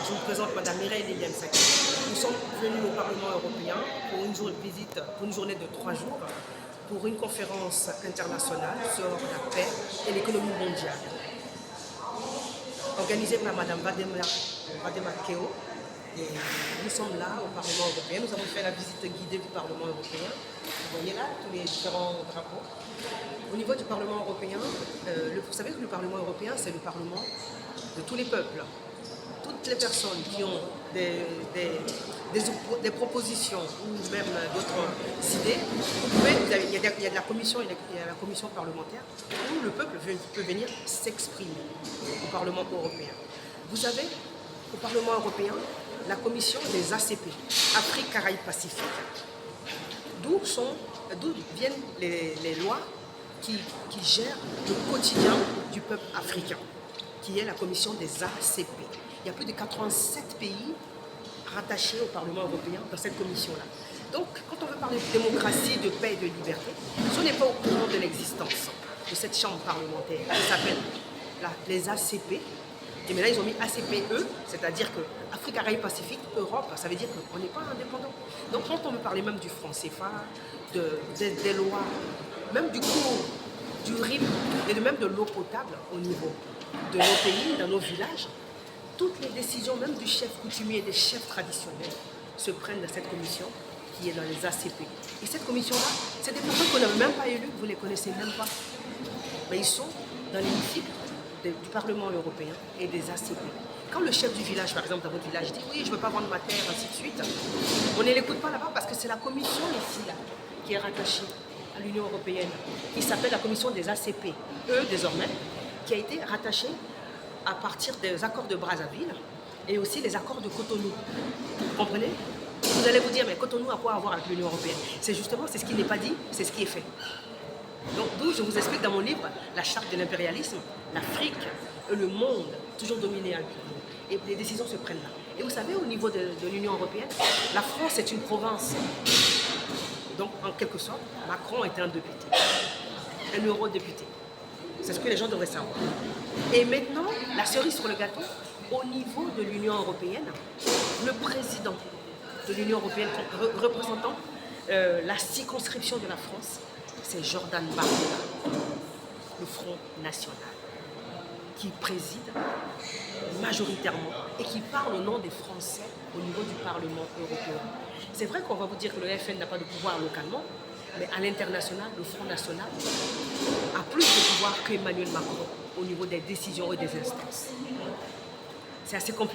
Je vous présente Madame Mireille Liliane Saki. Nous sommes venus au Parlement européen pour une journée de 3 jours pour une conférence internationale sur la paix et l'économie mondiale. Organisée par Madame Vadema Keo. Et nous sommes là au Parlement européen. Nous avons fait la visite guidée du Parlement européen. Vous voyez là tous les différents drapeaux. Au niveau du Parlement européen, vous savez que le Parlement européen, c'est le Parlement de tous les peuples. Toutes les personnes qui ont des propositions ou même d'autres idées, il y a de la commission, il y a la commission parlementaire où le peuple peut venir s'exprimer au Parlement européen. Vous avez au Parlement européen la commission des ACP, Afrique, Caraïbes, Pacifique, d'où viennent les lois qui gèrent le quotidien du peuple africain, qui est la commission des ACP. Il y a plus de 87 pays rattachés au Parlement européen dans cette commission-là. Donc, quand on veut parler de démocratie, de paix et de liberté, si on n'est pas au courant de l'existence de cette chambre parlementaire qui s'appelle les ACP, et maintenant ils ont mis ACPE, c'est-à-dire que Afrique, Caraïbes, Pacifique, Europe, ça veut dire qu'on n'est pas indépendant. Donc quand on veut parler même du franc CFA, des lois, même du cours, du rythme et même de l'eau potable au niveau de nos pays, dans nos villages, toutes les décisions, même du chef coutumier et des chefs traditionnels, se prennent dans cette commission qui est dans les ACP. Et cette commission-là, c'est des personnes qu'on n'a même pas élues, vous ne les connaissez même pas. Mais ils sont dans l'hémicycle du Parlement européen et des ACP. Quand le chef du village, par exemple, dans votre village, dit oui, je ne veux pas vendre ma terre, ainsi de suite, on ne l'écoute pas là-bas parce que c'est la commission ici, là, qui est rattachée à l'Union européenne, qui s'appelle la commission des ACP, désormais, qui a été rattachée à partir des accords de Brazzaville et aussi les accords de Cotonou. Vous comprenez? Vous allez vous dire, mais Cotonou a quoi à voir avec l'Union européenne? C'est justement, c'est ce qui n'est pas dit, c'est ce qui est fait. Donc d'où je vous explique dans mon livre, la charte de l'impérialisme, l'Afrique, le monde, toujours dominé à l'Union. Et les décisions se prennent là. Et vous savez, au niveau de l'Union européenne, la France est une province. Donc en quelque sorte, Macron est un député, un eurodéputé. C'est ce que les gens devraient savoir. Et maintenant, la cerise sur le gâteau, au niveau de l'Union européenne, le président de l'Union européenne représentant la circonscription de la France, c'est Jordan Bardella, le Front National, qui préside majoritairement et qui parle au nom des Français au niveau du Parlement européen. C'est vrai qu'on va vous dire que le FN n'a pas de pouvoir localement, mais à l'international, le Front National a plus de pouvoir qu'Emmanuel Macron au niveau des décisions et des instances. C'est assez compliqué.